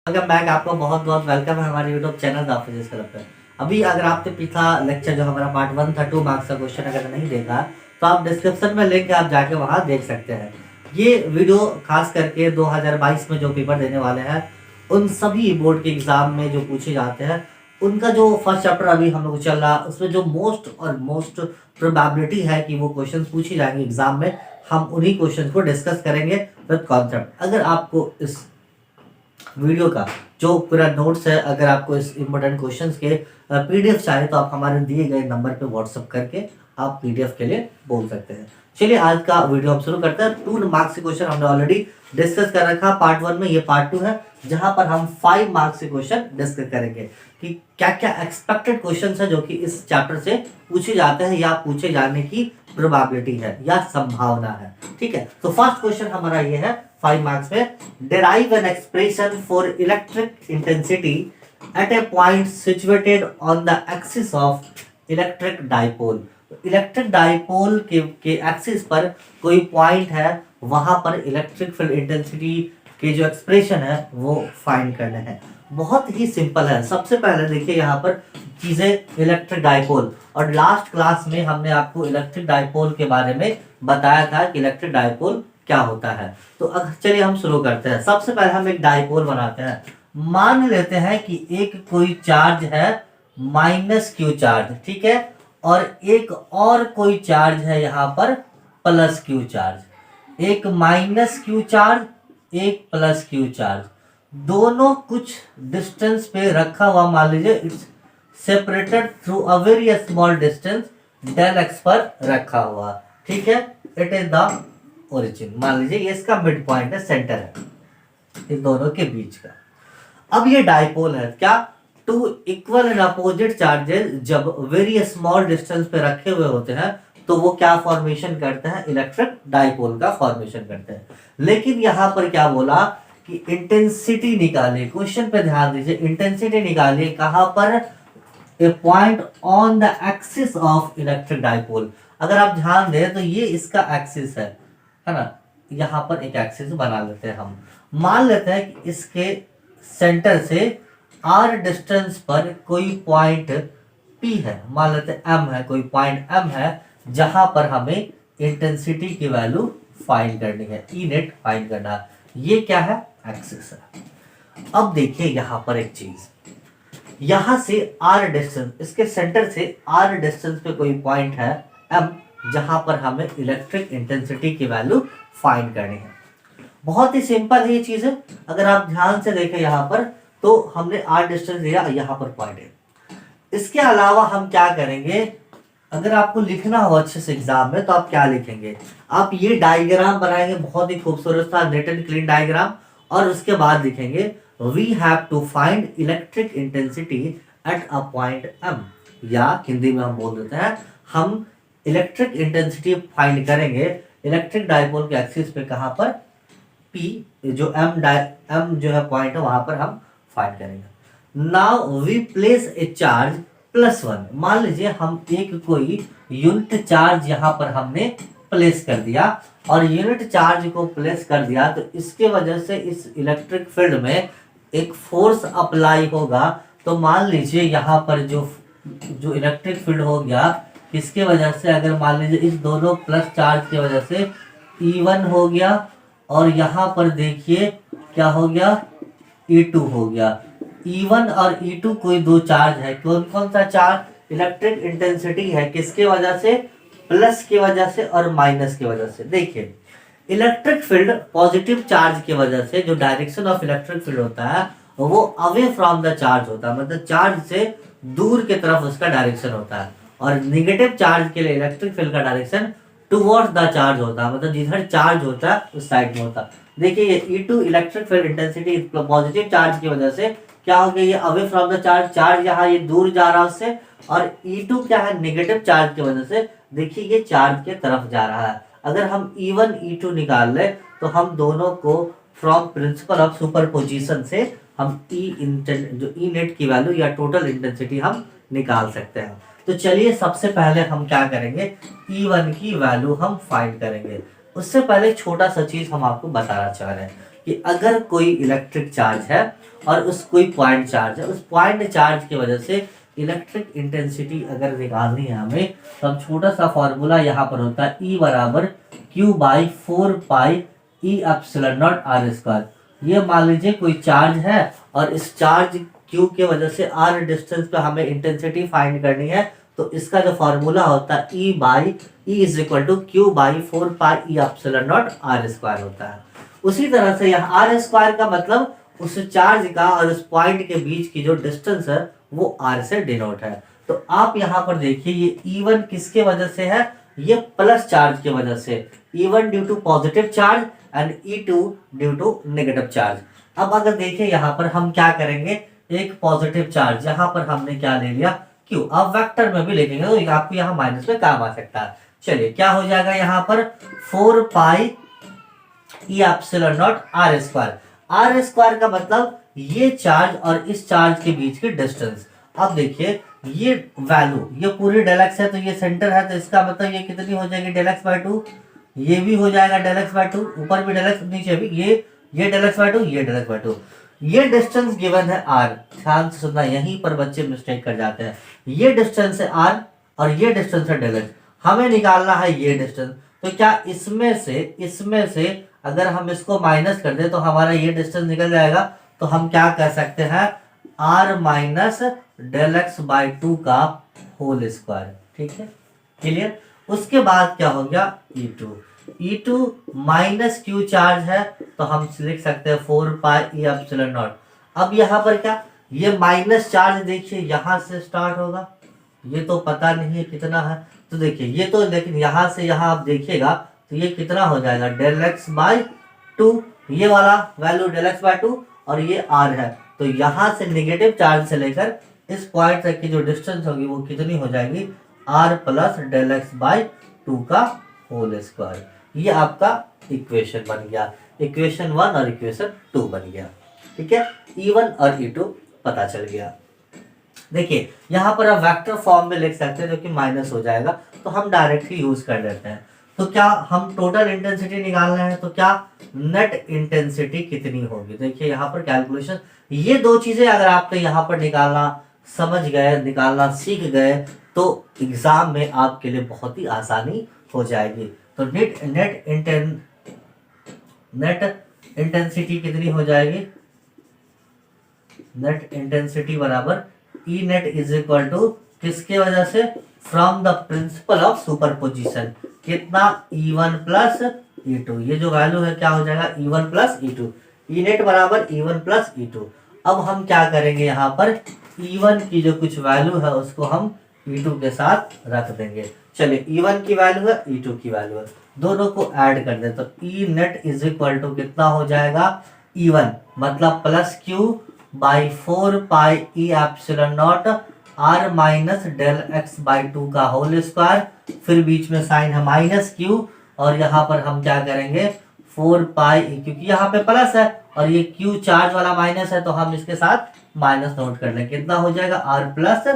Welcome back. आपका बहुत बहुत वेलकम है हमारे YouTube channel the physics club पे। अभी अगर आपने पिछला लेक्चर जो हमारा पार्ट 1 था 2 मार्क्स का क्वेश्चन अगर नहीं देखा तो आप डिस्क्रिप्शन में लिंक आप जाके वहां देख सकते हैं। ये वीडियो खास करके 2022 में जो पेपर देने वाले हैं उन सभी बोर्ड के एग्जाम में जो पूछे जाते हैं उनका जो फर्स्ट चैप्टर अभी हम लोग चल रहा है उसमें जो मोस्ट प्रोबेबिलिटी है कि वो क्वेश्चन पूछे जाएंगे एग्जाम में, हम उन्हीं क्वेश्चन को डिस्कस करेंगे विद कॉन्सेप्ट। अगर आपको इस वीडियो का जो पूरा नोट्स है, अगर आपको इस इम्पोर्टेंट क्वेश्चंस के पीडीएफ चाहिए तो आप हमारे दिए गए नंबर पे व्हाट्सअप करके आप पीडीएफ के लिए बोल सकते हैं। चलिए आज का वीडियो हम शुरू करते हैं। 2 मार्क्स के क्वेश्चन हमने ऑलरेडी डिस्कस कर रखा पार्ट 1 में, ये पार्ट 2 है जहां पर हम 5 मार्क्स के क्वेश्चन डिस्कस करेंगे कि क्या क्या एक्सपेक्टेड क्वेश्चन है जो कि इस चैप्टर से पूछे जाते हैं या पूछे जाने की प्रोबेबिलिटी है या संभावना है। ठीक है, तो फर्स्ट क्वेश्चन हमारा ये है 5 मार्क्स में, derive an expression for electric intensity at a point situated on the axis of electric dipole। Electric dipole के एक्सिस पर कोई पॉइंट है, वहां पर इलेक्ट्रिक फील्ड इंटेंसिटी के जो एक्सप्रेशन है वो फाइंड करने हैं। बहुत ही सिंपल है। सबसे पहले देखिए यहाँ पर चीजें इलेक्ट्रिक डाइपोल, और लास्ट क्लास में हमने आपको इलेक्ट्रिक डाइपोल के बारे में बताया था कि इलेक्ट्रिक डाइपोल क्या होता है। तो अब चलिए हम शुरू करते हैं। सबसे पहले हम एक डाइपोल बनाते हैं। मान लेते हैं कि एक कोई चार्ज है माइनस क्यू चार्ज, ठीक है, और एक और कोई चार्ज है यहाँ पर प्लस क्यू चार्ज। एक माइनस क्यू चार्ज एक प्लस क्यू चार्ज, दोनों कुछ डिस्टेंस पे रखा हुआ। मान लीजिए it's separated through a very small distance del X पर रखा हुआ, ठीक है। It is the origin. मान लीजिए ये इसका मिड पॉइंट है, सेंटर है इन दोनों के बीच का। अब ये डाइपोल है क्या, two equal and opposite charges जब वेरी स्मॉल डिस्टेंस पे रखे हुए होते हैं तो वो क्या फॉर्मेशन करते हैं, इलेक्ट्रिक डाइपोल का फॉर्मेशन करते हैं। लेकिन यहां पर क्या बोला कि इंटेंसिटी निकालिए। क्वेश्चन पे ध्यान दीजिए, इंटेंसिटी निकालिए कहां पर, A point on the axis of electric dipole. अगर आप ध्यान दें तो ये इसका एक्सिस है ना। यहां पर एक एक्सिस बना लेते हैं हम। मान लेते हैं कि इसके सेंटर से आर डिस्टेंस पर कोई पॉइंट पी है, मान लेते हैं एम है, कोई पॉइंट एम है जहां पर हमें इंटेंसिटी की वैल्यू फाइंड करनी है, ई नेट फाइंड करना है। ये क्या है, एक्सिस है। अब देखिए यहां पर एक चीज, यहां से आर डिस्टेंस, इसके सेंटर से आर डिस्टेंस पे कोई पॉइंट है एम जहां पर हमें इलेक्ट्रिक इंटेंसिटी की वैल्यू फाइंड करनी है। बहुत ही सिंपल है ये चीज है। अगर आप ध्यान से देखें यहां पर तो हमने आर डिस्टेंस लिया, यहां पर पॉइंट है। इसके अलावा हम क्या करेंगे, अगर आपको लिखना हो अच्छे से एग्जाम में तो आप क्या लिखेंगे, आप ये डायग्राम बनाएंगे, बहुत ही खूबसूरत सा नेट एंड क्लीन डायग्राम, और उसके बाद लिखेंगे we have to find electric intensity at a point M, या हिंदी में हम बोल देते हैं हम इलेक्ट्रिक इंटेंसिटी फाइंड करेंगे इलेक्ट्रिक डाइपोल के एक्सिस पे, कहां पर, पी, जो एम जो है पॉइंट है वहां पर हम फाइंड करेंगे। Now we place a charge +1। मान लीजिए हम एक कोई यूनिट चार्ज यहां पर हमने प्लेस कर दिया, और यूनिट चार्ज को प्लेस कर दिया तो इसके वजह से इस इलेक्ट्रिक फील्ड में एक फोर्स अप्लाई होगा। तो मान लीजिए यहाँ पर जो इलेक्ट्रिक फील्ड हो गया किसके वजह से, अगर मान लीजिए इस दोनों प्लस चार्ज की वजह से E1 हो गया, और यहाँ पर देखिए क्या हो गया, E2 हो गया। E1 और E2 कोई दो चार्ज है, कौन कौन सा चार्ज, इलेक्ट्रिक इंटेंसिटी है किसके वजह से, प्लस की वजह से और माइनस की वजह से। देखिए इलेक्ट्रिक फील्ड पॉजिटिव चार्ज की वजह से जो डायरेक्शन ऑफ इलेक्ट्रिक फील्ड होता है वो अवे फ्रॉम द चार्ज होता है, मतलब चार्ज से दूर की तरफ उसका डायरेक्शन होता है। और निगेटिव चार्ज के लिए इलेक्ट्रिक फील्ड का डायरेक्शन टुवर्ड्स द चार्ज होता है, मतलब जिधर चार्ज होता है उस साइड में होता है। देखिए ये E2 electric field intensity positive charge की वजह से क्या हो गया, ये away from the charge, charge यहाँ ये दूर जा रहा है उससे, और E2 क्या है, नेगेटिव चार्ज की वजह से देखिए ये चार्ज के तरफ जा रहा है। अगर हम E1 E2 निकाल ले तो हम दोनों को फ्रॉम प्रिंसिपल ऑफ सुपरपोजिशन से हम जो ई नेट की वैल्यू या टोटल इंटेंसिटी हम निकाल सकते हैं। तो चलिए सबसे पहले हम क्या करेंगे, E1 की वैल्यू हम फाइंड करेंगे। उससे पहले छोटा सा चीज हम आपको बताना चाह रहे हैं। कि अगर कोई इलेक्ट्रिक चार्ज है और उस कोई पॉइंट चार्ज है, उस पॉइंट चार्ज की वजह से इलेक्ट्रिक इंटेंसिटी अगर निकालनी है हमें, तो हम छोटा सा फॉर्मूला यहाँ पर होता है E बराबर Q by 4 pi E epsilon not R square. ये मान लीजिए कोई चार्ज है और इस चार्ज Q के वजह से R डिस्टेंस पे हमें इंटेंसिटी फाइंड करनी है, तो इसका जो फॉर्मूला होता है E by E is equal to Q by 4 pi E epsilon not R square होता है। उसी तरह से यहाँ आर स्क्वायर का मतलब उस चार्ज का और उस पॉइंट के बीच की जो डिस्टेंस है वो R से डिनोट है। तो आप यहाँ पर देखिए ये E1 किसके वजह से है, ये प्लस चार्ज की वजह से, E1 due to positive charge and E2 due to negative charge. अब अगर देखिए यहाँ पर हम क्या करेंगे, एक पॉजिटिव चार्ज यहाँ पर हमने क्या ले लिया Q, आप वेक्टर में भी लिखेंगे तो आपको यहाँ माइनस में काम आ सकता है। चलिए क्या हो जाएगा यहाँ पर 4 pi E epsilon not R square. R square का मतलब ये चार्ज और इस चार्ज के बीच की डिस्टेंस। अब देखिए ये वैल्यू, ये पूरी डेल एक्स है तो ये सेंटर है, तो इसका मतलब ये कितनी हो जाएगी डेल एक्स बाय 2, ये भी हो जाएगा डेल एक्स बाय 2, ऊपर भी डेल एक्स, नीचे भी ये डेल एक्स बाय 2, ये डेल एक्स बाय 2। ये डिस्टेंस गिवन है r, ध्यान से सुनना, यहीं पर बच्चे मिस्टेक कर जाते हैं। ये डिस्टेंस है r और ये डिस्टेंस है डेल एक्स, हमें निकालना है ये डिस्टेंस। तो क्या इसमें से अगर हम इसको माइनस कर दे तो हमारा ये डिस्टेंस निकल जाएगा। तो हम क्या कर सकते हैं, r minus del X by 2 का होल स्क्वायर, ठीक है, क्लियर। उसके बाद क्या हो गया E2 माइनस Q चार्ज है तो हम लिख सकते हैं 4 पाई E एप्सिलॉन नॉट। अब यहाँ पर क्या, ये माइनस चार्ज देखिए यहाँ से स्टार्ट होगा, ये तो पता नहीं है कितना है, तो देखिए ये तो, लेकिन यहाँ से यहाँ आप देखिएगा तो ये कितना हो जाएगा डेल एक्स बाई 2, ये वाला वैल्यू डेल एक्स बाई 2 और ये r है। तो यहाँ से निगेटिव चार्ज से लेकर इस पॉइंट तक की जो डिस्टेंस होगी वो कितनी हो जाएगी, r plus del X by 2 का होल स्क्वायर। ये आपका इक्वेशन बन गया, इक्वेशन 1 और इक्वेशन 2 बन गया, ठीक है। E1 और E2 पता चल गया। देखिए यहाँ पर आप वेक्टर फॉर्म में लिख सकते हैं जो कि माइनस हो जाएगा, तो हम डायरेक्ट ही यूज कर लेते हैं। तो क्या हम टोटल इंटेंसिटी निकालना है, तो क्या नेट इंटेंसिटी कितनी होगी। देखिए यहाँ पर कैलकुलेशन, ये दो चीजें अगर आपने यहाँ पर निकालना समझ गए, निकालना सीख गए, तो एग्जाम में आपके लिए बहुत ही आसानी हो जाएगी। तो नेट इंटेंसिटी कितनी हो जाएगी, नेट इंटेंसिटी बराबर ई नेट इज इक्वल टू किसके वजह से, from the principle of superposition, कितना E1 प्लस E2, ये जो वैल्यू है क्या हो जाएगा E1 plus E2, E net बराबर E1 प्लस E2। अब हम क्या करेंगे, यहाँ पर E1 की जो कुछ वैल्यू है उसको हम E2 के साथ रख देंगे। चलिए E1 की वैल्यू है, E2 की वैल्यू है, दोनों को ऐड कर दे तो E net is equal to कितना हो जाएगा, E1 मतलब plus Q by 4 pi E epsilon naught r minus del X by 2 का होल स्क्वायर, फिर बीच में साइन है माइनस Q और यहाँ पर हम क्या करेंगे 4 पाई, क्योंकि यहाँ पे प्लस है और ये Q चार्ज वाला माइनस है तो हम इसके साथ माइनस नोट कर लें, कितना हो जाएगा r plus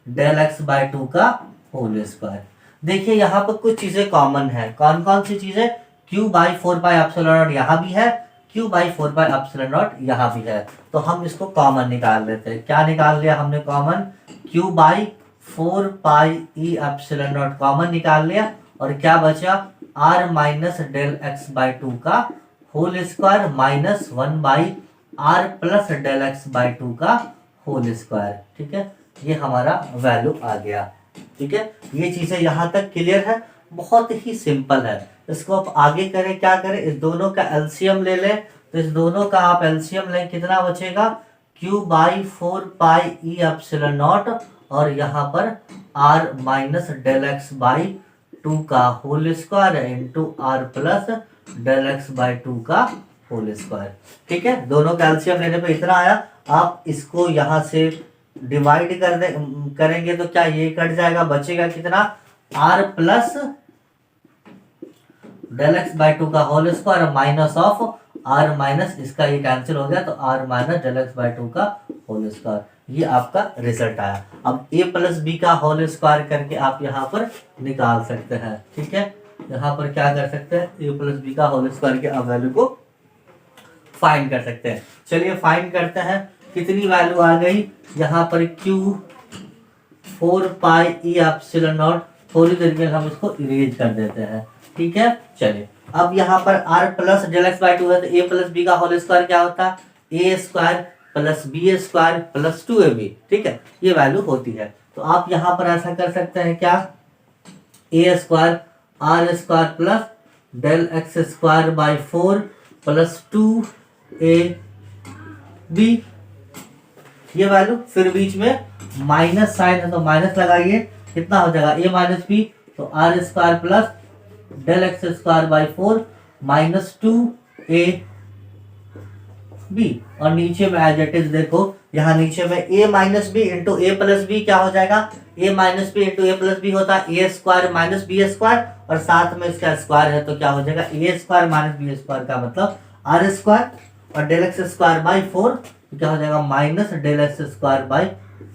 del X by 2 का होल स्क्वायर। देखिए यहाँ पर कुछ चीजें कॉमन है, कौन कौन सी चीजें, Q by 4 pi epsilon not यहाँ भी है, Q by 4 pi epsilon not यहाँ भी है, तो हम इसको कॉमन निकाल लेते हैं। क्या निकाल लिया हमने common, Q by 4 pi E epsilon naught common निकाल लिया और क्या बचा r minus del X by 2 का whole square minus 1 by r plus del X by 2 का होल स्क्वायर, ठीक है। ये हमारा वैल्यू आ गया, ठीक है। ये चीजें यहाँ तक क्लियर है, बहुत ही सिंपल है। इसको आप आगे करें, क्या करें, इस दोनों का एलसीएम ले लें, तो इस दोनों का आप एलसीएम लें, कितना बचेगा Q by 4 pi E epsilon naught और यहाँ पर r minus del X by 2 का whole square into r plus del X by 2 का होल स्क्वायर, ठीक है। दोनों का एलसीएम लेने पे इतना आया। आप इसको यहाँ से डिवाइड करेंगे तो क्या ये कट जाएगा, बचेगा कितना r plus del X by 2 का whole square minus of r minus, इसका ये कैंसिल हो गया तो r minus del X by 2 का होल स्क्वायर, ये आपका रिजल्ट आया। अब a प्लस बी का होल स्क्वायर करके आप यहाँ पर निकाल सकते हैं, ठीक है। यहाँ पर क्या कर सकते हैं, a प्लस बी का होल स्क्वायर के आप वैल्यू को फाइंड कर सकते हैं। चलिए फाइंड करते हैं। कितनी वैल्यू आ गई यहाँ पर, Q 4 pi E epsilon not. थोड़ी देर में हम इसको इरेज कर देते हैं, ठीक है। चलिए अब यहाँ पर r plus del X by 2 है, तो a प्लस बी का होल स्क्वायर क्या होता है, A square plus B square plus 2ab, ठीक है, ये वैल्यू होती है। तो आप यहाँ पर ऐसा कर सकते हैं क्या, A square R square plus del X square by 4 plus 2ab, ये वैल्यू। फिर बीच में माइनस साइन है तो माइनस लगाइए, कितना हो जाएगा a माइनस बी, तो R square plus del X square by 4 minus 2ab, और नीचे में एज इट इज देखो, यहाँ नीचे में a minus B into A plus B क्या हो जाएगा, a minus B into A plus B होता है A square minus B square, और साथ में इसका स्क्वायर है तो क्या हो जाएगा A square minus B square का मतलब आर स्क्वायर, और डेल एक्स स्क्वायर बाई 4 क्या हो जाएगा minus del X square by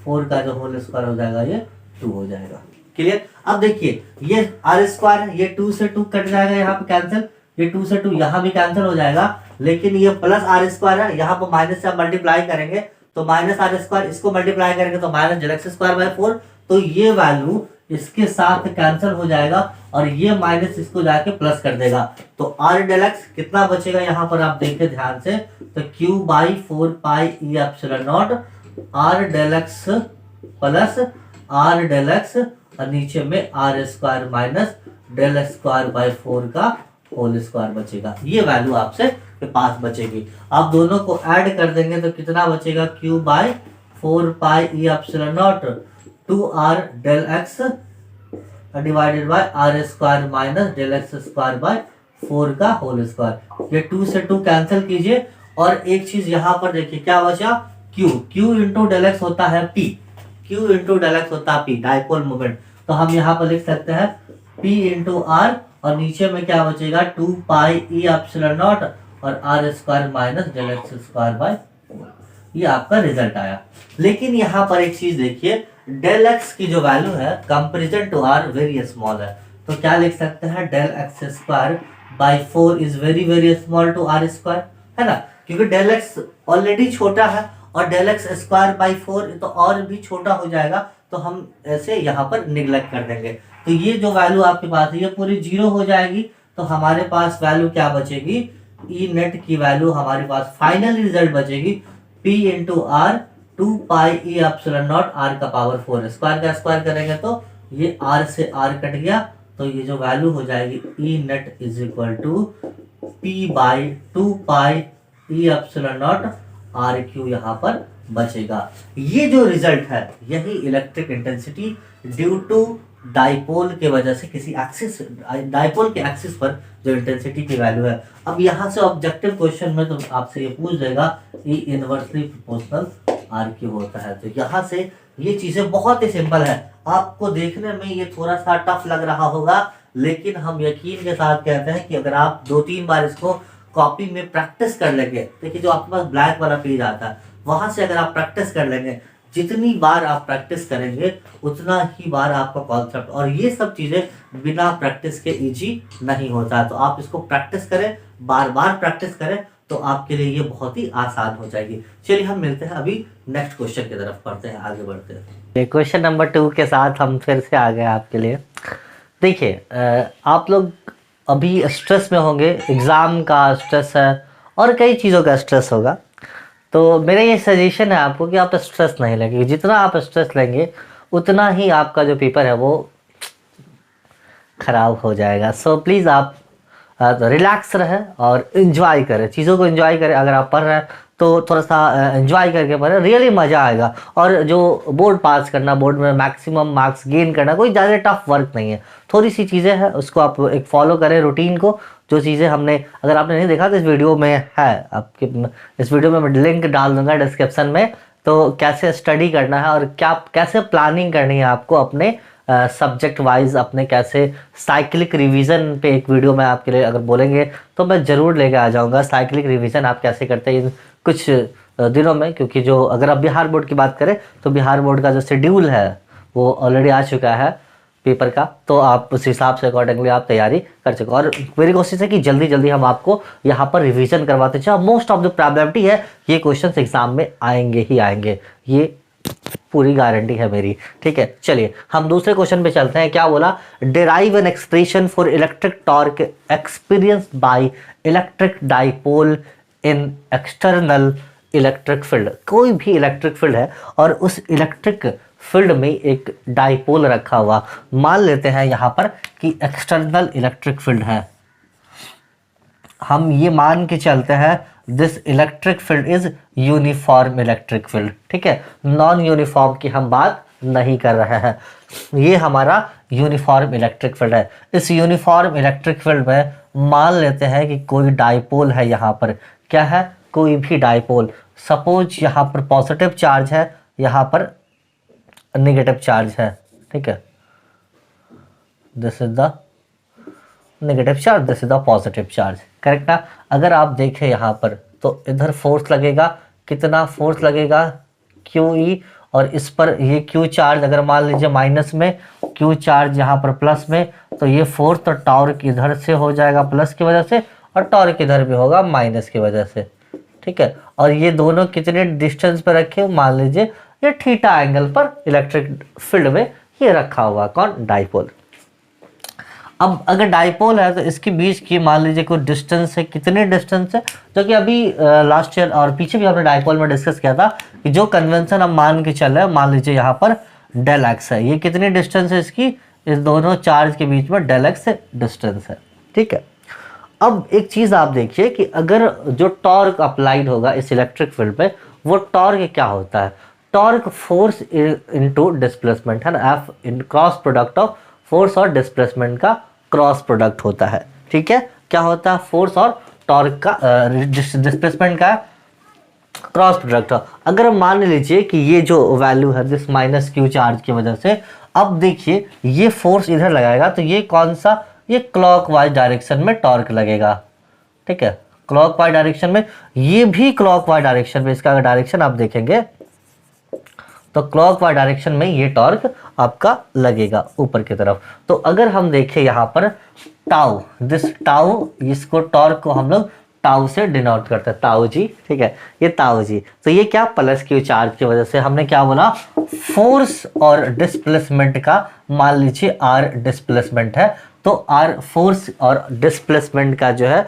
4 का जो होल स्क्वायर हो जाएगा ये 2 हो जाएगा। क्लियर। अब देखिए ये आर स्क्वायर है, ये 2 से 2 कट जाएगा, यहाँ पे कैंसिल, ये 2 से 2 यहाँ भी कैंसिल हो जाएगा, लेकिन ये प्लस आर स्क्वायर है, यहाँ पर माइनस से आप मल्टीप्लाई करेंगे तो माइनस आर स्क्वायर, इसको मल्टीप्लाई करेंगे तो minus del X square by 4, तो ये वैल्यू इसके साथ कैंसिल हो जाएगा और ये माइनस इसको जाके प्लस कर देगा, तो आर डेल एक्स कितना बचेगा यहाँ पर आप देखिए ध्यान से, तो Q by 4 pi E epsilon not R del X plus R del X, और नीचे में R square minus del X square by 4 का होल स्क्वायर बचेगा। ये वैल्यू आपसे के पास बचेगी। आप दोनों को ऐड कर देंगे तो कितना बचेगा, Q by 4 pi E epsilon naught 2r del X divided by R square minus del X square by 4 का होल स्क्वायर। ये 2 से 2 कैंसिल कीजिए, और एक चीज यहाँ पर देखिए क्या बचा, Q इंटू डेल एक्स होता है P, Q into del X होता है P, डाइपोल मोमेंट, तो हम यहाँ पर लिख सकते हैं P इंटू आर, और नीचे में क्या बचेगा 2 पाई ई एप्सिलॉन नॉट और R square minus del X square by 4, ये आपका रिजल्ट आया। लेकिन यहाँ पर एक चीज देखिए, डेल एक्स की जो वैल्यू है comparison to R very small है, तो क्या लिख सकते हैं del X square by 4 is very very small to R square, है ना, क्योंकि डेल एक्स ऑलरेडी छोटा है और डेल एक्स स्क्वायर बाई 4 तो और भी छोटा हो जाएगा, तो हम ऐसे यहाँ पर निगलेक्ट कर देंगे, तो ये जो वैल्यू आपके पास है ये पूरी 0 हो जाएगी, तो हमारे पास वैल्यू क्या बचेगी, ई नेट की वैल्यू हमारे पास फाइनल रिजल्ट बचेगी P into R 2 pi E epsilon not R का पावर 4, स्क्वायर का स्क्वायर करेंगे तो ये r से r कट गया, तो ये जो वैल्यू हो जाएगी E net is equal to P by 2 pi E epsilon not R Q यहाँ पर बचेगा। ये जो रिजल्ट है यही electric intensity due to dipole के वजह से किसी एक्सिस, डाइपोल के एक्सिस पर जो इंटेंसिटी की वैल्यू है। अब यहाँ से ऑब्जेक्टिव क्वेश्चन में तो आपसे ये पूछ देगा ई इनवर्सली प्रोपोर्शनल आर क्यू होता है, तो यहाँ से ये चीजें बहुत ही सिंपल है। आपको देखने में ये थोड़ा सा टफ लग रहा होगा, लेकिन हम यकीन के साथ कहते हैं कि अगर आप 2-3 बार इसको कॉपी में प्रैक्टिस कर लेंगे, देखिए जो आपके पास ब्लैक वाला पेज आता है वहां से अगर आप प्रैक्टिस कर लेंगे, जितनी बार आप प्रैक्टिस करेंगे उतना ही बार आपका कॉन्सेप्ट, और ये सब चीजें बिना प्रैक्टिस के इजी नहीं होता है, तो आप इसको प्रैक्टिस करें, बार बार प्रैक्टिस करें, तो आपके लिए ये बहुत ही आसान हो जाएगी। चलिए हम मिलते हैं अभी नेक्स्ट क्वेश्चन की तरफ, पढ़ते हैं, आगे बढ़ते हैं। क्वेश्चन नंबर 2 के साथ हम फिर से आ गए आपके लिए। देखिए आप लोग अभी स्ट्रेस में होंगे, एग्ज़ाम का स्ट्रेस है और कई चीज़ों का स्ट्रेस होगा, तो मेरा ये सजेशन है आपको कि आप स्ट्रेस नहीं लेंगे, जितना आप स्ट्रेस लेंगे उतना ही आपका जो पेपर है वो ख़राब हो जाएगा। सो प्लीज़ आप रिलैक्स रहें और इन्जॉय करें, चीज़ों को इन्जॉय करें। अगर आप पढ़ रहे हैं तो थोड़ा सा एंजॉय करके पढ़ें, रियली मज़ा आएगा। और जो बोर्ड पास करना, बोर्ड में मैक्सिमम मार्क्स गेन करना कोई ज़्यादा टफ वर्क नहीं है, थोड़ी सी चीज़ें हैं, उसको आप एक फॉलो करें रूटीन को। जो चीज़ें हमने, अगर आपने नहीं देखा तो इस वीडियो में है, आपके इस वीडियो में मैं लिंक डाल दूंगा डिस्क्रिप्शन में, तो कैसे स्टडी करना है और क्या कैसे प्लानिंग करनी है आपको अपने सब्जेक्ट वाइज, अपने कैसे साइक्लिक रिवीजन पे एक वीडियो में आपके लिए अगर बोलेंगे तो मैं ज़रूर लेके आ जाऊंगा। साइक्लिक रिवीजन आप कैसे करते हैं इन कुछ दिनों में, क्योंकि जो अगर आप बिहार बोर्ड की बात करें तो बिहार बोर्ड का जो शेड्यूल है वो ऑलरेडी आ चुका है, पेपर का, तो आप उस हिसाब से अकॉर्डिंगली आप तैयारी कर सको। और मेरी कोशिश है कि जल्दी जल्दी हम आपको यहाँ पर रिवीजन करवाते चलें। मोस्ट ऑफ द प्रोबेबिलिटी है ये क्वेश्चंस एग्जाम में आएंगे ही आएंगे, ये पूरी गारंटी है मेरी। ठीक है, चलिए हम दूसरे क्वेश्चन पे चलते हैं। क्या बोला, derive an expression for electric torque experienced by electric dipole in external electric field. कोई भी इलेक्ट्रिक फील्ड है और उस इलेक्ट्रिक फील्ड में एक डाइपोल रखा हुआ, मान लेते हैं यहाँ पर कि एक्सटर्नल इलेक्ट्रिक फील्ड है, हम ये मान के चलते हैं this electric field is uniform electric field. ठीक है, नॉन यूनिफॉर्म की हम बात नहीं कर रहे हैं, ये हमारा यूनिफॉर्म इलेक्ट्रिक फील्ड है। इस यूनिफॉर्म इलेक्ट्रिक फील्ड में मान लेते हैं कि कोई डाइपोल है, यहाँ पर क्या है, कोई भी डाइपोल। सपोज यहाँ पर पॉजिटिव चार्ज है, यहाँ पर नेगेटिव चार्ज है। ठीक है, this is the negative charge, this is the positive charge, correct ना। अगर आप देखें यहाँ पर तो इधर फोर्स लगेगा, कितना फोर्स लगेगा, क्यू ई, और इस पर ये क्यू चार्ज अगर मान लीजिए माइनस में, क्यू चार्ज यहाँ पर प्लस में, तो ये फोर्स तो टॉर्क इधर से हो जाएगा प्लस की वजह से, और टॉर्क इधर भी होगा माइनस की वजह से। ठीक है, और ये दोनों कितने डिस्टेंस पर रखे, मान लीजिए ये थीटा एंगल पर इलेक्ट्रिक फील्ड में ये रखा हुआ, कौन, डाइपोल। अब अगर डाइपोल है तो इसके बीच की मान लीजिए कोई डिस्टेंस है, कितने डिस्टेंस है, जो कि अभी लास्ट ईयर और पीछे भी हमने डाइपोल में डिस्कस किया था कि जो कन्वेंशन हम मान के चल रहे हैं, मान लीजिए यहाँ पर डेल एक्स है, ये कितनी डिस्टेंस है इसकी, इस दोनों चार्ज के बीच में डेल एक्स डिस्टेंस है। ठीक है, अब एक चीज़ आप देखिए कि अगर जो टॉर्क अप्लाइड होगा इस इलेक्ट्रिक फील्ड पे, वो टॉर्क क्या होता है, टॉर्क फोर्स इनटू डिस्प्लेसमेंट है ना, F in cross product of force और डिस्प्लेसमेंट का क्रॉस प्रोडक्ट होता है। ठीक है, क्या होता है, फोर्स और टॉर्क का डिस्प्लेसमेंट का क्रॉस प्रोडक्ट। अगर मान लीजिए कि ये जो वैल्यू है दिस माइनस क्यू चार्ज की वजह से, अब देखिए ये फोर्स इधर लगाएगा तो ये कौन सा, ये क्लॉकवाइज डायरेक्शन में टॉर्क लगेगा। ठीक है, क्लॉकवाइज डायरेक्शन में, ये भी क्लॉकवाइज डायरेक्शन में, इसका अगर डायरेक्शन आप देखेंगे तो क्लॉकवाइज डायरेक्शन में ये टॉर्क आपका लगेगा ऊपर की तरफ। तो अगर हम देखें यहाँ पर टाउ, दिस टाउ, इसको टॉर्क को हम लोग टाउ से डिनोट करते हैं, टाउ जी। ठीक है, ये टाउ जी, तो ये क्या, प्लस क्यू चार्ज की वजह से हमने क्या बोला, फोर्स और डिस्प्लेसमेंट का, मान लीजिए आर डिस्प्लेसमेंट है, तो आर फोर्स और डिस्प्लेसमेंट का जो है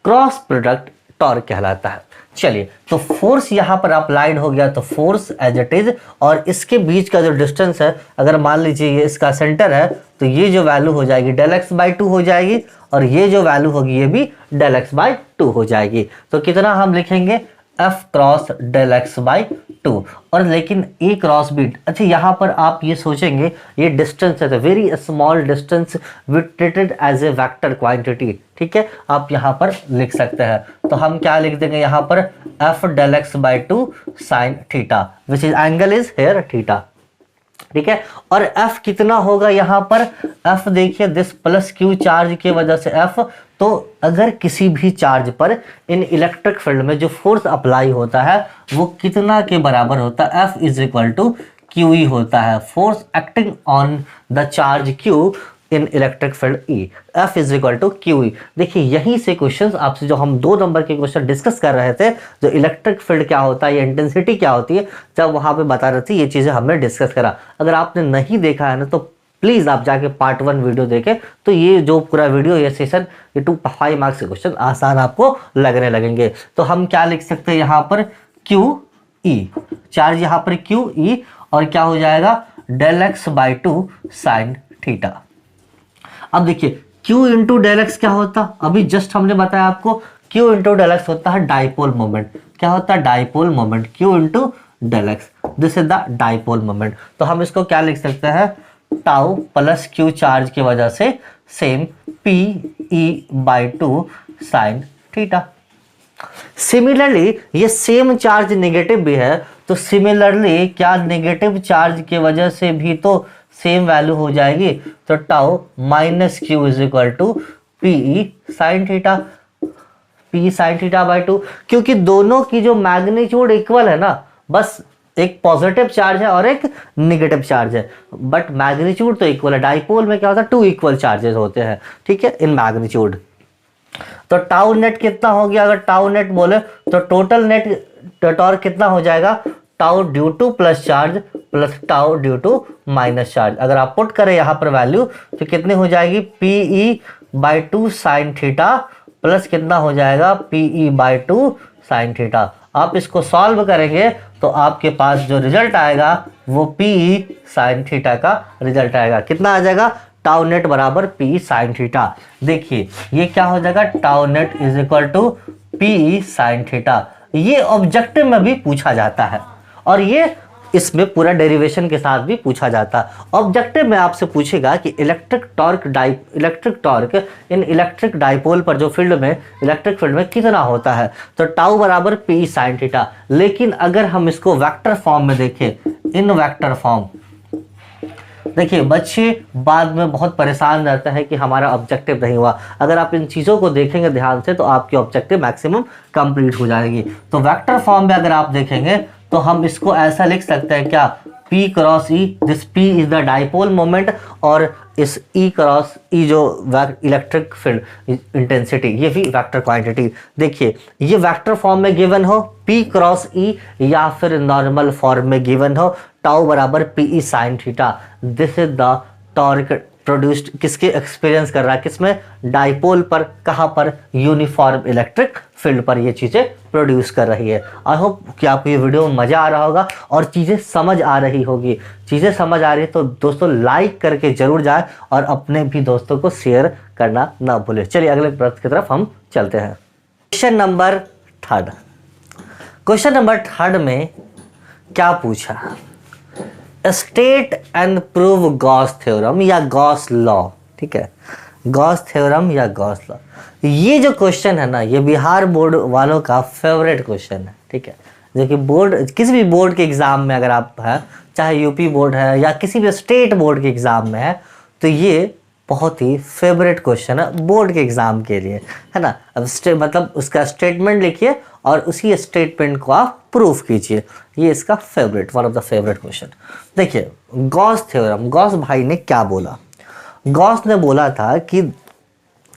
क्रॉस प्रोडक्ट टॉर्क कहलाता है। चलिए, तो फोर्स यहाँ पर अप्लाइड हो गया, तो फोर्स एज इट इज, और इसके बीच का जो डिस्टेंस है, अगर मान लीजिए ये इसका सेंटर है, तो ये जो वैल्यू हो जाएगी डेल एक्स बाई 2 हो जाएगी, और ये जो वैल्यू होगी ये भी डेल एक्स बाई 2 हो जाएगी। तो कितना हम लिखेंगे, F cross del X by 2, और लेकिन ए क्रॉस बी। अच्छा, यहाँ पर आप ये सोचेंगे ये डिस्टेंस है, तो very small distance with treated as a vector quantity. ठीक है, आप यहाँ पर लिख सकते हैं, तो हम क्या लिख देंगे यहाँ पर, F del X by 2 sine theta, which is angle is here theta. ठीक है, और F कितना होगा यहाँ पर, F देखिए दिस प्लस क्यू चार्ज की वजह से F, तो अगर किसी भी चार्ज पर इन इलेक्ट्रिक फील्ड में जो फोर्स अप्लाई होता है वो कितना के बराबर होता है, F is equal to Q E होता है, force acting on the charge Q in electric field E, F is equal to Q E. देखिए यहीं से क्वेश्चंस आपसे जो हम 2 नंबर के क्वेश्चन डिस्कस कर रहे थे, जो इलेक्ट्रिक फील्ड क्या होता है, ये इंटेंसिटी क्या होती है, जब वहां पे बता रहे थे ये चीजें हमने डिस्कस करा। अगर आपने नहीं देखा है ना तो प्लीज आप जाके पार्ट 1 वीडियो देखें, तो ये जो पूरा वीडियो, ये सेशन, ये 5 मार्क्स के क्वेश्चन आसान आपको लगने लगेंगे। तो हम क्या लिख सकते हैं यहाँ पर, क्यू ई, चार्ज यहाँ पर क्यू ई, और क्या हो जाएगा, del X by 2 sine theta. अब देखिए Q इंटू डेल एक्स क्या होता, अभी जस्ट हमने बताया आपको, Q इंटू डेल एक्स होता है डाइपोल मोमेंट। क्या होता है, dipole moment, Q into del X, this is the dipole moment. तो हम इसको क्या लिख सकते हैं, टाउ प्लस क्यू चार्ज की वजह से same P E by 2 sine theta. Similarly ये सेम चार्ज नेगेटिव भी है, तो सिमिलरली क्या नेगेटिव चार्ज की वजह से भी तो सेम वैल्यू हो जाएगी, तो tau minus Q is equal to P E sine theta, P sine theta by 2, क्योंकि दोनों की जो मैग्नीट्यूड इक्वल है ना, बस एक पॉजिटिव चार्ज है और एक निगेटिव चार्ज है, बट मैग्नीट्यूड तो इक्वल है। डाइपोल में क्या होता है, 2 इक्वल चार्जेस होते हैं, ठीक है, इन मैग्नीट्यूड। तो टाउ नेट कितना हो गया, अगर टाउ नेट बोले तो टोटल नेट टॉर्क कितना हो जाएगा, tau due to plus charge plus tau due to minus charge. अगर आप पुट करें यहां पर वैल्यू तो कितनी हो जाएगी, PE/2 साइन थीटा प्लस कितना हो जाएगा, PE/2 साइन थीटा। आप इसको सॉल्व करेंगे तो आपके पास जो रिजल्ट आएगा वो PE साइन थीटा का रिजल्ट आएगा। कितना आ जाएगा, टाउ नेट बराबर PE साइन थीटा। देखिए ये क्या हो जाएगा, tau net is equal to PE sine theta. ये ऑब्जेक्टिव में भी पूछा जाता है और ये इसमें पूरा डेरिवेशन के साथ भी पूछा जाता है। ऑब्जेक्टिव में आपसे पूछेगा कि electric torque in electric dipole पर जो फील्ड में इलेक्ट्रिक फील्ड में कितना होता है, तो टाउ बराबर PE साइन थीटा। लेकिन अगर हम इसको वेक्टर फॉर्म में देखें, इन वेक्टर फॉर्म, देखिए बच्चे बाद में बहुत परेशान रहते हैं कि हमारा ऑब्जेक्टिव नहीं हुआ। अगर आप इन चीज़ों को देखेंगे ध्यान से तो आपकी ऑब्जेक्टिव मैक्सिमम कंप्लीट हो जाएगी। तो वेक्टर फॉर्म में अगर आप देखेंगे तो हम इसको ऐसा लिख सकते हैं क्या, P cross E, this P is the dipole moment और इस E क्रॉस E जो इलेक्ट्रिक फील्ड इंटेंसिटी, ये भी वेक्टर क्वांटिटी। देखिए ये वेक्टर फॉर्म में गिवन हो P क्रॉस E या फिर नॉर्मल फॉर्म में गिवन हो टाउ बराबर PE sine theta. This is the torque produced, किसके एक्सपीरियंस कर रहा है, किसमें, डाइपोल पर, कहां पर, यूनिफॉर्म इलेक्ट्रिक फील्ड पर ये चीजें प्रोड्यूस कर रही है। आई होप कि आपको ये वीडियो में मजा आ रहा होगा और चीजें समझ आ रही होगी। चीजें समझ आ रही है तो दोस्तों लाइक करके जरूर जाए और अपने भी दोस्तों को शेयर करना ना भूले। चलिए अगले प्रश्न की तरफ हम चलते हैं। Question number 3। क्वेश्चन नंबर 3 में क्या पूछा, state and prove Gauss theorem या गॉस लॉ, ठीक है, गॉस थ्योरम या गॉस लॉ। ये जो क्वेश्चन है ना, ये बिहार बोर्ड वालों का फेवरेट क्वेश्चन है, ठीक है, जो कि बोर्ड, किसी भी बोर्ड के एग्जाम में अगर आप है, चाहे यूपी बोर्ड है या किसी भी स्टेट बोर्ड के एग्जाम में है, तो ये बहुत ही फेवरेट क्वेश्चन है बोर्ड के एग्जाम के लिए, है ना। अब मतलब उसका स्टेटमेंट लिखिए और उसी स्टेटमेंट को आप प्रूफ कीजिए। ये इसका favourite, one of the favourite question. देखिए गॉस थ्योरम, गॉस भाई ने क्या बोला, गॉस ने बोला था कि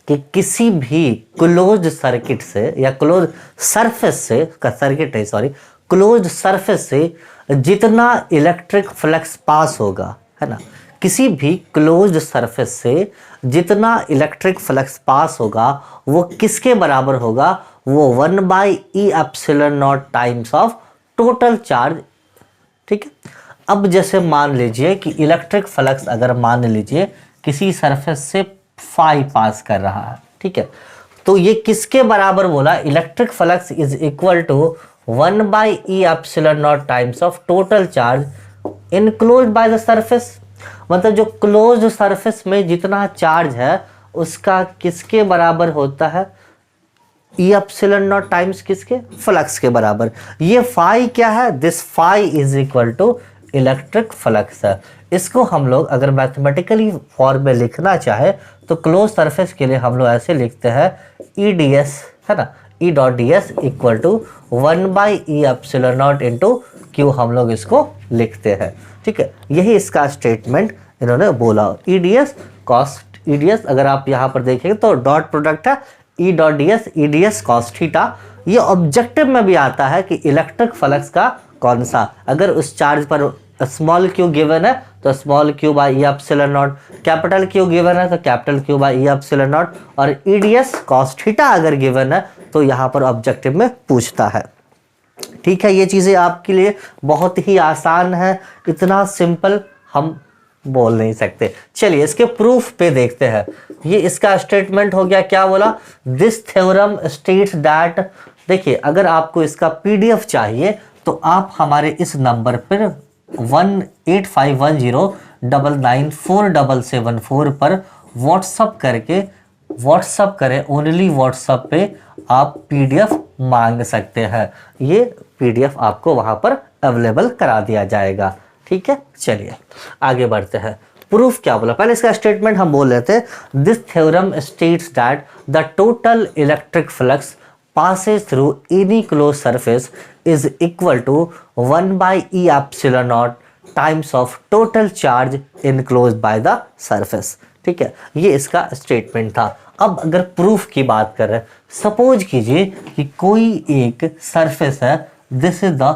किसी भी क्लोज्ड सर्किट से या क्लोज सरफेस से, सर्किट है सॉरी, क्लोज्ड सरफेस से जितना इलेक्ट्रिक फ्लक्स पास होगा, है ना, किसी भी क्लोज्ड सरफेस से जितना इलेक्ट्रिक फ्लक्स पास होगा वो किसके बराबर होगा, वो 1/E∁0 times of total charge, ठीक है। अब जैसे मान लीजिए कि इलेक्ट्रिक फ्लक्स अगर मान लीजिए किसी सरफेस से फाई पास कर रहा है, ठीक है, तो ये किसके बराबर बोला, electric flux is equal to 1/E∁0 times of total charge enclosed by the surface. मतलब जो क्लोज्ड सरफेस में जितना चार्ज है उसका किसके बराबर होता है, E∁0 टाइम्स किसके, फ्लक्स के बराबर। ये फाई क्या है, this phi is equal to electric flux है। इसको हम लोग अगर मैथमेटिकली फॉर्म में लिखना चाहे तो क्लोज सरफेस के लिए हम लोग ऐसे लिखते हैं EdS, है ना, E.ds equal to 1/E∁0 into Q, हम लोग इसको लिखते हैं, ठीक है। यही इसका स्टेटमेंट इन्होंने बोला। EdS कॉस्ट, EdS अगर आप यहाँ पर देखेंगे तो डॉट प्रोडक्ट है E.ds, EdS कॉस थीटा। ये ऑब्जेक्टिव में भी आता है कि इलेक्ट्रिक फ्लक्स का कौन सा, अगर उस चार्ज पर स्मॉल q गिवन है तो small q/E∁0, capital Q given है तो कैपिटल q/E∁0, और EdS कॉस थीटा अगर गिवन है तो यहाँ पर ऑब्जेक्टिव में पूछता है, ठीक है। ये चीज़ें आपके लिए बहुत ही आसान है, इतना सिंपल हम बोल नहीं सकते। चलिए इसके प्रूफ पे देखते हैं। ये इसका स्टेटमेंट हो गया, क्या बोला, दिस थ्योरम स्टेट्स दैट। देखिए अगर आपको इसका PDF चाहिए तो आप हमारे इस नंबर पर 18510994774 पर व्हाट्सअप करें, ओनली व्हाट्सअप पे आप PDF मांग सकते हैं। ये PDF आपको वहां पर अवेलेबल करा दिया जाएगा, ठीक है। चलिए आगे बढ़ते हैं। प्रूफ क्या बोला, पहले इसका स्टेटमेंट हम बोल लेते हैं। This theorem states that the total electric flux passes through any closed surface is equal to 1 by E epsilon naught times of total charge enclosed by the surface। ठीक है, ये इसका स्टेटमेंट था। अब अगर प्रूफ की बात करें, सपोज कीजिए कि कोई एक सरफेस है, this is the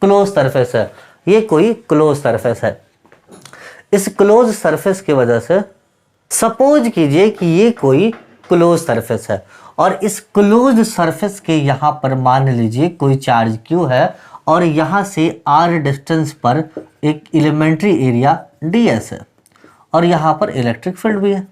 close surface है, ये कोई क्लोज सरफेस है। इस क्लोज सरफेस की वजह से सपोज कीजिए कि ये कोई क्लोज सरफेस है और इस क्लोज सरफेस के यहां पर मान लीजिए कोई चार्ज Q है और यहां से R डिस्टेंस पर एक एलिमेंट्री एरिया ds है और यहां पर इलेक्ट्रिक फील्ड भी है।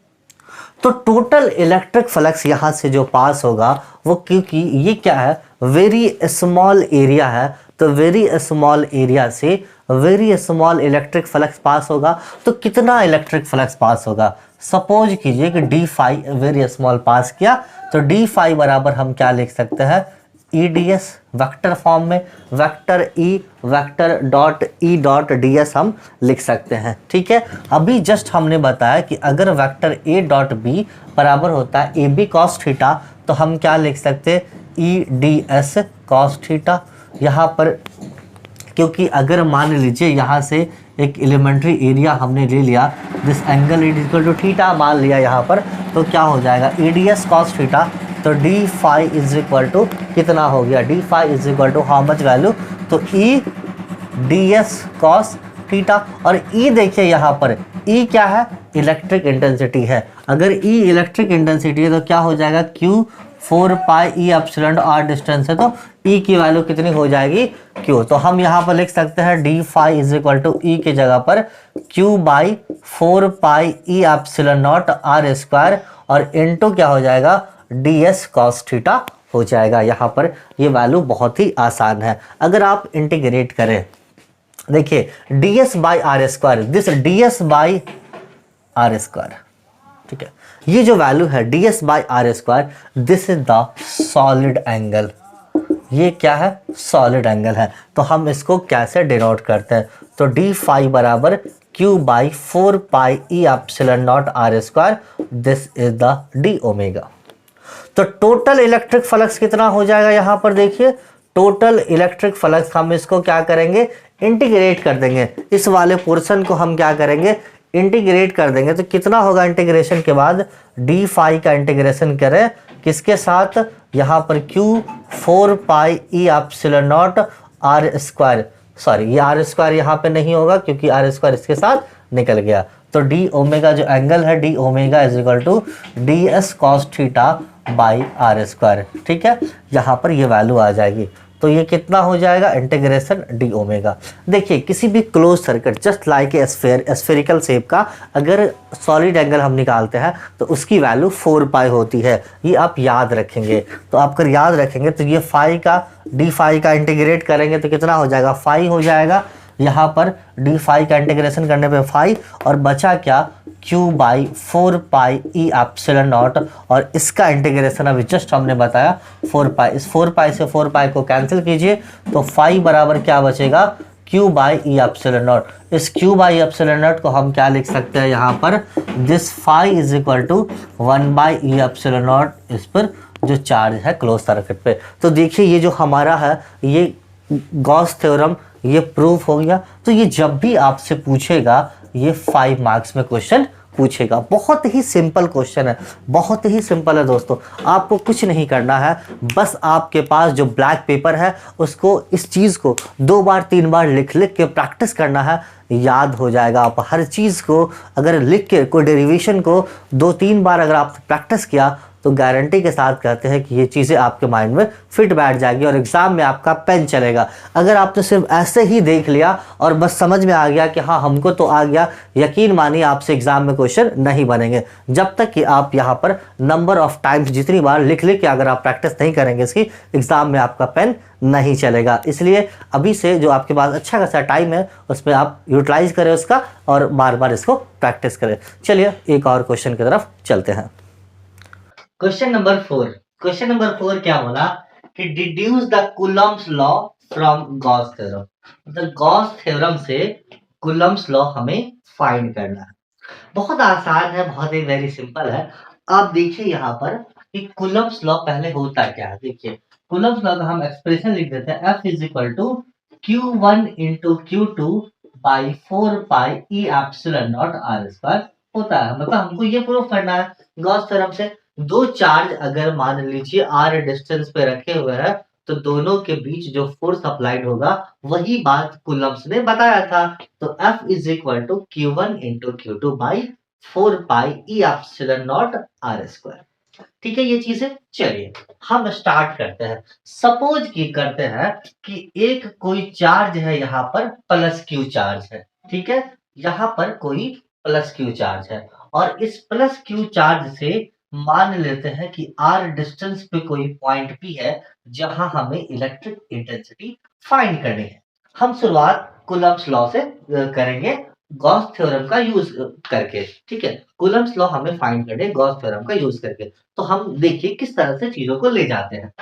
तो टोटल इलेक्ट्रिक फ्लक्स यहां से जो पास होगा वो, क्योंकि ये क्या है, वेरी स्मॉल एरिया है, तो वेरी स्मॉल एरिया से very small electric flux pass होगा। तो कितना इलेक्ट्रिक फ्लक्स पास होगा, सपोज कीजिए कि डी फाई वेरी स्मॉल पास किया, तो डी फाई बराबर हम क्या लिख सकते हैं, E D S vector form में, vector E vector dot E dot D S हम लिख सकते हैं। ठीक है, अभी जस्ट हमने बताया कि अगर वेक्टर ए डॉट बी बराबर होता है ए बी कॉस थीटा, तो हम क्या लिख सकते हैं, E D S cos theta. यहाँ पर क्योंकि अगर मान लीजिए यहाँ से एक एलिमेंट्री एरिया हमने ले लिया, this angle is equal to theta मान लिया यहाँ पर, तो क्या हो जाएगा, E D S cos theta, तो D phi is equal to कितना हो गया, D phi is equal to how much value, तो E D S cos theta. और ई देखिए यहाँ पर ई क्या है, इलेक्ट्रिक इंटेंसिटी है। अगर ई इलेक्ट्रिक इंटेंसिटी है तो क्या हो जाएगा, Q 4 pi E epsilon R distance है, तो ई की वैल्यू कितनी हो जाएगी, Q। तो हम यहाँ पर लिख सकते हैं D phi is equal to E की जगह पर Q by 4 pi E epsilon not R square और इनटू क्या हो जाएगा, डी एस कॉस थीटा हो जाएगा। यहाँ पर ये वैल्यू बहुत ही आसान है। अगर आप इंटीग्रेट करें, देखिए D S by R square, this D S by R square, ठीक है, ये जो वैल्यू है D S by R square, this is the solid angle. ये क्या है, सॉलिड एंगल है। तो हम इसको कैसे डिनोट करते हैं, तो डी फाई बराबर Q by 4 pi E epsilon not R square, this is the D omega. तो टोटल इलेक्ट्रिक फ्लक्स कितना हो जाएगा, यहां पर देखिए टोटल इलेक्ट्रिक फ्लक्स, हम इसको क्या करेंगे, इंटीग्रेट कर देंगे। इस वाले पोर्शन को हम क्या करेंगे, इंटीग्रेट कर देंगे। तो कितना होगा इंटीग्रेशन के बाद, डी फाई का इंटीग्रेशन करें किसके साथ, यहाँ पर Q 4 pi E epsilon not R square, sorry ये आर स्क्वायर यहाँ पे नहीं होगा क्योंकि आर स्क्वायर इसके साथ निकल गया। तो डी ओमेगा जो एंगल है, D omega is equal to D S cos theta by R square. ठीक है, यहाँ पर ये वैल्यू आ जाएगी। तो ये कितना हो जाएगा, इंटीग्रेशन डी ओमेगा। देखिए किसी भी close circuit just like a spherical shape का अगर सॉलिड एंगल हम निकालते हैं तो उसकी वैल्यू 4 पाई होती है। ये आप याद रखेंगे। तो आप अगर याद रखेंगे तो ये फाई का डी फाई का इंटीग्रेट करेंगे तो कितना हो जाएगा, फाई हो जाएगा। यहाँ पर डी फाई का इंटीग्रेशन करने पे फाई, और बचा क्या, Q by 4 pi E epsilon naught, और इसका इंटीग्रेशन अभी जस्ट हमने बताया 4 पाई। इस 4 पाई से 4 पाई को कैंसिल कीजिए तो फाई बराबर क्या बचेगा, Q by E epsilon nought. इस Q बाई एप्सिलॉन नॉट को हम क्या लिख सकते हैं, यहाँ पर this phi is equal to 1 by E epsilon nought, इस पर जो चार्ज है क्लोज सर्किट पे। तो देखिए ये जो हमारा है ये गॉस थ्योरम ये प्रूफ हो गया। तो ये जब भी आपसे पूछेगा ये 5 मार्क्स में क्वेश्चन पूछेगा। बहुत ही सिंपल क्वेश्चन है, बहुत ही सिंपल है दोस्तों। आपको कुछ नहीं करना है, बस आपके पास जो ब्लैक पेपर है उसको, इस चीज़ को 2 बार 3 बार लिख लिख के प्रैक्टिस करना है, याद हो जाएगा। आप हर चीज़ को अगर लिख के, कोई डेरिवेशन को 2-3 बार अगर आप प्रैक्टिस किया तो गारंटी के साथ कहते हैं कि ये चीज़ें आपके माइंड में फिट बैठ जाएगी और एग्जाम में आपका पेन चलेगा। अगर आपने सिर्फ ऐसे ही देख लिया और बस समझ में आ गया कि हाँ हमको तो आ गया, यकीन मानिए आपसे एग्जाम में क्वेश्चन नहीं बनेंगे। जब तक कि आप यहाँ पर नंबर ऑफ टाइम्स जितनी बार लिख लिख के अगर आप प्रैक्टिस नहीं करेंगे इसकी, एग्जाम में आपका पेन नहीं चलेगा। इसलिए अभी से जो आपके पास अच्छा खासा टाइम है उसमें आप यूटिलाइज करें उसका और बार बार इसको प्रैक्टिस करें। चलिए एक और क्वेश्चन की तरफ चलते हैं। Question number 4। क्वेश्चन नंबर 4 क्या बोला कि deduce the Coulomb's law from Gauss theorem. मतलब गॉस थ्योरम से कूलम्स लॉ हमें फाइंड करना है। बहुत आसान है, बहुत ही वेरी सिंपल है। आप देखिए यहाँ पर कि कूलम्ब्स लॉ पहले होता क्या है। देखिए कूलम्ब्स लॉ का हम एक्सप्रेशन लिख देते हैं, F is equal to Q1 into Q2 by 4 pi E epsilon not R square होता है। मतलब हमको ये प्रूफ करना है गॉस थ्योरम से, दो चार्ज अगर मान लीजिए आर डिस्टेंस पे रखे हुए हैं तो दोनों के बीच जो फोर्स अप्लाइड होगा वही बात कूलम्ब्स ने बताया था। तो F is equal to Q1 into Q2 by 4 pi E epsilon not R square. ठीक है ये चीजें, चलिए हम स्टार्ट करते हैं। सपोज की करते हैं कि एक कोई चार्ज है यहाँ पर प्लस क्यू चार्ज है, ठीक है, यहाँ पर कोई प्लस क्यू चार्ज है और इस प्लस क्यू चार्ज से मान लेते हैं कि आर डिस्टेंस पे कोई पॉइंट पी है जहां हमें इलेक्ट्रिक इंटेंसिटी फाइंड करनी है। हम शुरुआत कूलम्ब्स लॉ से करेंगे, गॉस थ्योरम का यूज करके। ठीक है, कूलम्ब्स लॉ हमें फाइंड करने गॉस थ्योरम का यूज करके। तो हम देखिए किस तरह से चीजों को ले जाते हैं।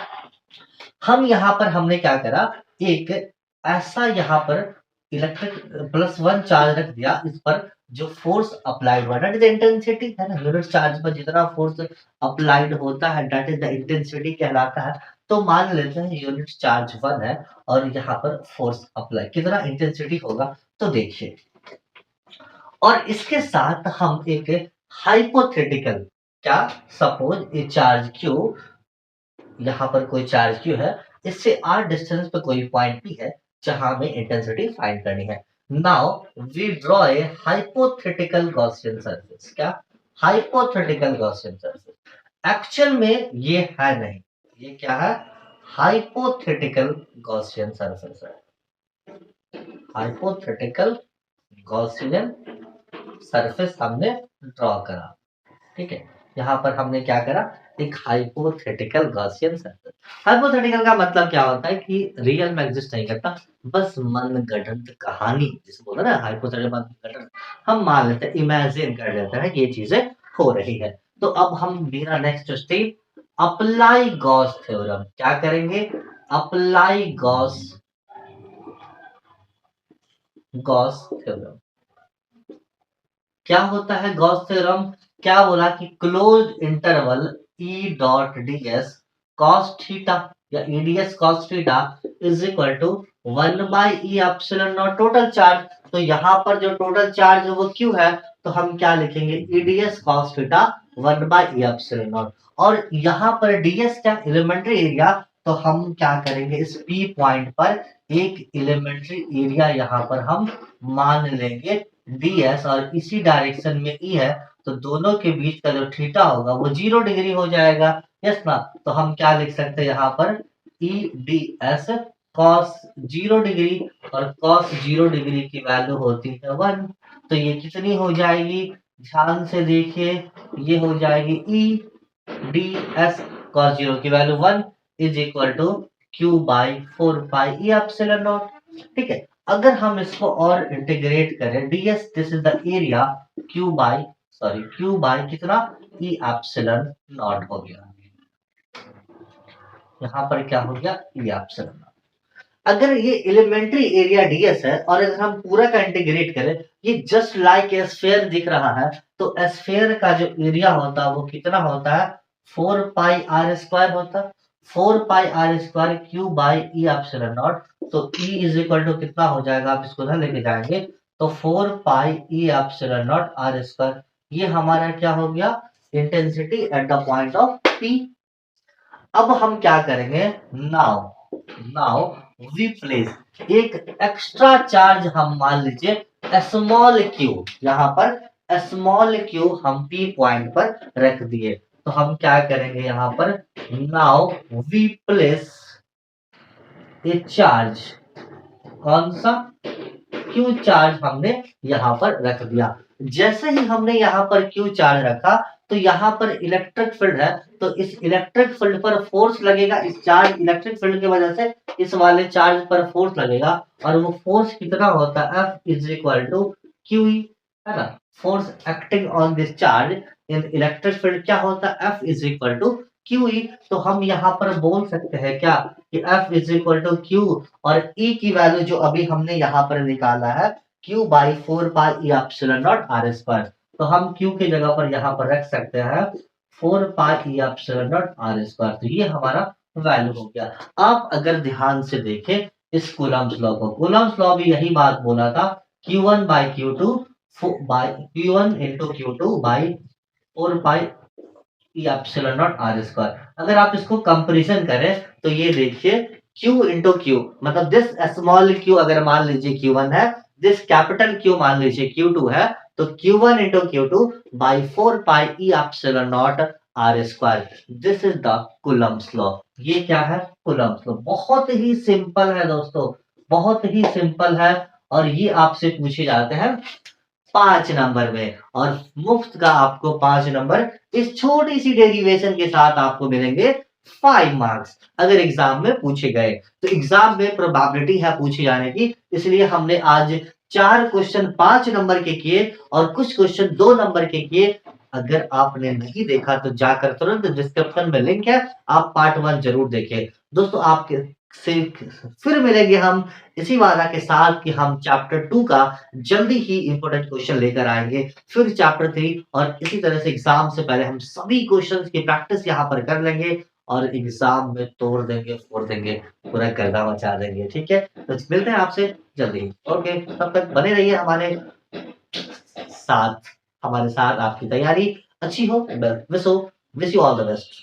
हम यहाँ पर हमने क्या करा, एक ऐसा यहाँ पर इलेक्ट्रिक +1 चार्ज रख दिया, इस पर जो फोर्स अप्लाइड हुआ दैट इज इंटेंसिटी है ना, यूनिट चार्ज पर जितना फोर्स अप्लाइड होता है दैट इज द इंटेंसिटी कहलाता है। तो मान लेते हैं यूनिट चार्ज 1 है और यहाँ पर फोर्स अप्लाई कितना इंटेंसिटी होगा, तो देखिए। और इसके साथ हम एक हाइपोथेटिकल, क्या, सपोज ए चार्ज क्यू, यहाँ पर कोई चार्ज क्यू है, इससे आर डिस्टेंस पे कोई पॉइंट पी है जहां हमें इंटेंसिटी फाइंड करनी है। Now we draw a hypothetical Gaussian surface. क्या, हाइपोथेटिकल गॉसियन सरफेस। एक्चुअल में ये है नहीं, ये क्या है, हाइपोथेटिकल गॉसियन सरफेस है। हाइपोथेटिकल गॉसियन सरफेस हमने ड्रॉ करा। ठीक है, यहाँ पर हमने क्या करा, एक हाइपोथेटिकल गॉसियन सरफेस। हाइपोथेटिकल का मतलब क्या होता है कि रियल में एग्जिस्ट नहीं करता, बस मनगढ़ंत कहानी जिसे बोलते हैं ना, हाइपोथेटिकल मनगढ़ंत, हम मान लेते हैं, इमेजिन कर लेते हैं ये चीजें हो रही है। तो अब हम मेरा next step, apply Gauss theorem. क्या करेंगे, अप्लाई गॉस थ्योरम। क्या होता है गॉस थ्योरम, क्या बोला कि close interval E dot D S cos theta या EDS cos theta is equal to 1 by E epsilon naught total charge. तो यहाँ पर जो टोटल चार्ज है वो क्यू है, तो हम क्या लिखेंगे, EDS cos theta 1 by E epsilon naught. और यहाँ पर डीएस क्या, एलिमेंट्री एरिया, तो हम क्या करेंगे, इस पी पॉइंट पर एक एलिमेंट्री एरिया यहाँ पर हम मान लेंगे ds, और इसी डायरेक्शन में ई है, तो दोनों के बीच का जो थीटा होगा वो 0 डिग्री हो जाएगा। यस ना, तो हम क्या लिख सकते हैं यहाँ पर, ई डी एस कॉस 0 डिग्री, और कॉस 0 डिग्री की वैल्यू होती है 1। तो ये कितनी हो जाएगी, ध्यान से देखिए, ये हो जाएगी ई डी एस कॉस 0 की value 1 is equal to Q by 4 pi E epsilon nought. ठीक है, अगर हम इसको और इंटीग्रेट करें, ds this is the area, Q by कितना, ई एप्सिलॉन नॉट हो गया। यहाँ पर क्या हो गया, ई एप्सिलॉन नॉट। अगर ये एलिमेंट्री एरिया ds है और अगर हम पूरा का इंटीग्रेट करें, ये जस्ट लाइक स्फीयर दिख रहा है, तो स्फीयर का जो एरिया होता है वो कितना होता है, 4 पाई आर स्क्वायर होता है, 4 pi R square Q by E epsilon naught. तो E इज इक्वल टू कितना हो जाएगा, आप इसको ना लेके जाएंगे, तो 4 pi E epsilon not R square, ये हमारा क्या हो गया, intensity at the point of P। अब हम क्या करेंगे, नाउ वी प्लेस एक एक्स्ट्रा चार्ज, हम मान लीजिए स्मॉल क्यू, यहाँ पर स्मॉल क्यू हम P पॉइंट पर रख दिए। तो हम क्या करेंगे यहाँ पर, now we place a charge, कौन सा, क्यू चार्ज हमने यहाँ पर रख दिया। जैसे ही हमने यहाँ पर क्यू चार्ज रखा, तो यहाँ पर इलेक्ट्रिक फील्ड है, तो इस इलेक्ट्रिक फील्ड पर फोर्स लगेगा, इस चार्ज इलेक्ट्रिक फील्ड की वजह से इस वाले चार्ज पर फोर्स लगेगा, और वो फोर्स कितना होता है, F is equal to Q, है ना, force acting on this charge in electric field क्या होता है, F is equal to Q. तो हम यहाँ पर बोल सकते हैं क्या, कि F is equal to Q, और E की वैल्यू जो अभी हमने यहाँ पर निकाला है, Q by 4 pi E epsilon not R square. तो हम Q की जगह पर यहाँ पर रख सकते हैं 4 pi epsilon not R square. तो ये हमारा वैल्यू हो गया। आप अगर ध्यान से देखें इस कूलम्ब्स लॉ को, कूलम्ब्स लॉ भी यही बात बोला था, Q1 by Q2 by Q1 into Q2 by 4 pi epsilon not R square. अगर आप इसको कंपैरिजन करें तो ये देखिए Q into Q, मतलब दिस स्मॉल q अगर मान लीजिए Q1 है, दिस कैपिटल Q मान लीजिए Q2 है, तो Q1 into Q2 by 4 pi e epsilon naught r square। This is the Coulomb's law. ये क्या है? Coulomb's law. बहुत ही सिंपल है दोस्तों, बहुत ही सिंपल है। और ये आपसे पूछे जाते हैं 5 नंबर में, और मुफ्त का आपको 5 नंबर इस छोटी सी डेरिवेशन के साथ आपको मिलेंगे 5 मार्क्स अगर एग्जाम में पूछे गए। तो एग्जाम में प्रोबेबिलिटी है पूछे जाने की, इसलिए हमने आज 4 क्वेश्चन 5 नंबर के किए और कुछ क्वेश्चन 2 नंबर के किए। अगर आपने नहीं देखा तो जाकर तुरंत डिस्क्रिप्शन में लिंक है, आप पार्ट 1 जरूर देखें। दोस्तों आपके से फिर मिलेंगे हम इसी वादा के साथ कि हम चैप्टर 2 का जल्दी ही इंपॉर्टेंट क्वेश्चन लेकर आएंगे, फिर चैप्टर 3, और इसी तरह से एग्जाम से पहले हम सभी क्वेश्चंस की प्रैक्टिस यहाँ पर कर लेंगे और एग्जाम में तोड़ देंगे, फोड़ देंगे, पूरा गर्दा मचा देंगे। ठीक है, तो मिलते हैं आपसे जल्दी। ओके, तब तक बने रहिए हमारे साथ, हमारे साथ। आपकी तैयारी अच्छी हो, wish you all the best.